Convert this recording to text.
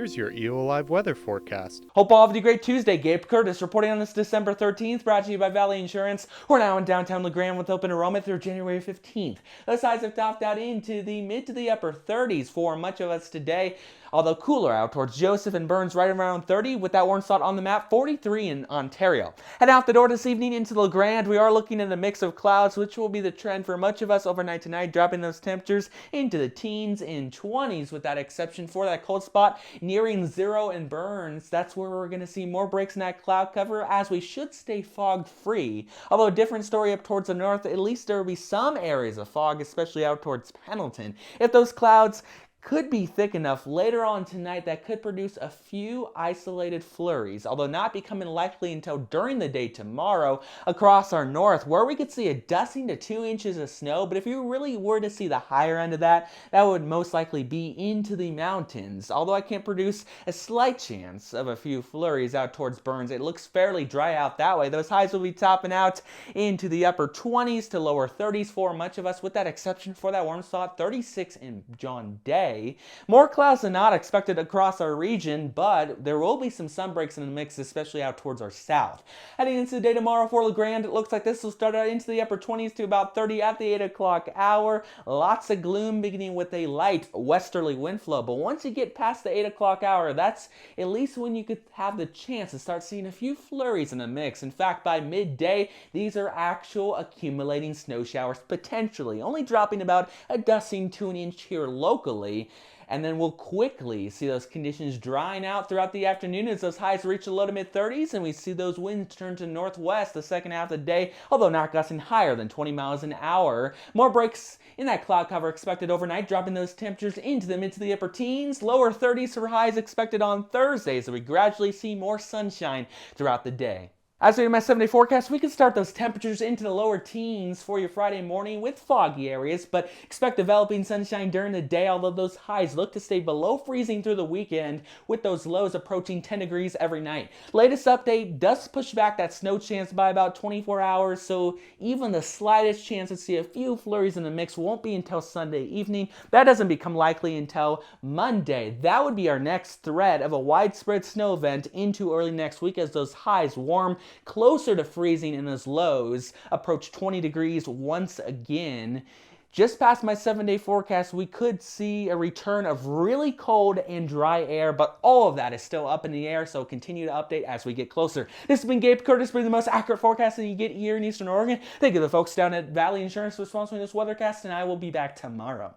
here's your EOAlive weather forecast. Hope all of you a great Tuesday. Gabe Curtis reporting on this December 13th, brought to you by Valley Insurance. We're now in downtown LeGrand with open enrollment through January 15th. Those highs have topped out into the mid to the upper 30s for much of us today, although cooler out towards Joseph and Burns right around 30, with that warm spot on the map, 43 in Ontario. Heading out the door this evening into LeGrand, we are looking at a mix of clouds, which will be the trend for much of us overnight tonight, dropping those temperatures into the teens and 20s, with that exception for that cold spot nearing 0 in Burns. That's where we're going to see more breaks in that cloud cover, as we should stay fog free. Although a different story up towards the north, at least there will be some areas of fog, especially out towards Pendleton. If those clouds could be thick enough later on tonight, that could produce a few isolated flurries, although not becoming likely until during the day tomorrow across our north, where we could see a dusting to 2 inches of snow. But if you really were to see the higher end of that, that would most likely be into the mountains, although I can't produce a slight chance of a few flurries out towards Burns. It looks fairly dry out that way. Those highs will be topping out into the upper 20s to lower 30s for much of us, with that exception for that warm spot, 36 in John Day. More clouds than not expected across our region, but there will be some sun breaks in the mix, especially out towards our south. Heading into the day tomorrow for LeGrand, it looks like this will start out into the upper 20s to about 30 at the 8 o'clock hour. Lots of gloom, beginning with a light westerly wind flow, but once you get past the 8 o'clock hour, that's at least when you could have the chance to start seeing a few flurries in the mix. In fact, by midday, these are actual accumulating snow showers, potentially only dropping about a dusting to an inch here locally. And then we'll quickly see those conditions drying out throughout the afternoon as those highs reach the low to mid 30s, and we see those winds turn to northwest the second half of the day, although not gusting higher than 20 miles an hour. More breaks in that cloud cover expected overnight, dropping those temperatures into the mid to the upper teens. Lower 30s for highs expected on Thursday, so we gradually see more sunshine throughout the day. As we do my 7-day forecast, we can start those temperatures into the lower teens for your Friday morning with foggy areas, but expect developing sunshine during the day, although those highs look to stay below freezing through the weekend, with those lows approaching 10 degrees every night. Latest update does push back that snow chance by about 24 hours, so even the slightest chance to see a few flurries in the mix won't be until Sunday evening. That doesn't become likely until Monday. That would be our next threat of a widespread snow event into early next week, as those highs warm closer to freezing and those lows approach 20 degrees once again. Just past my 7-day forecast, we could see a return of really cold and dry air, but all of that is still up in the air, so continue to update as we get closer. This has been Gabe Curtis, bringing the most accurate forecasting you get here in Eastern Oregon. Thank you to the folks down at Valley Insurance for sponsoring this weathercast, and I will be back tomorrow.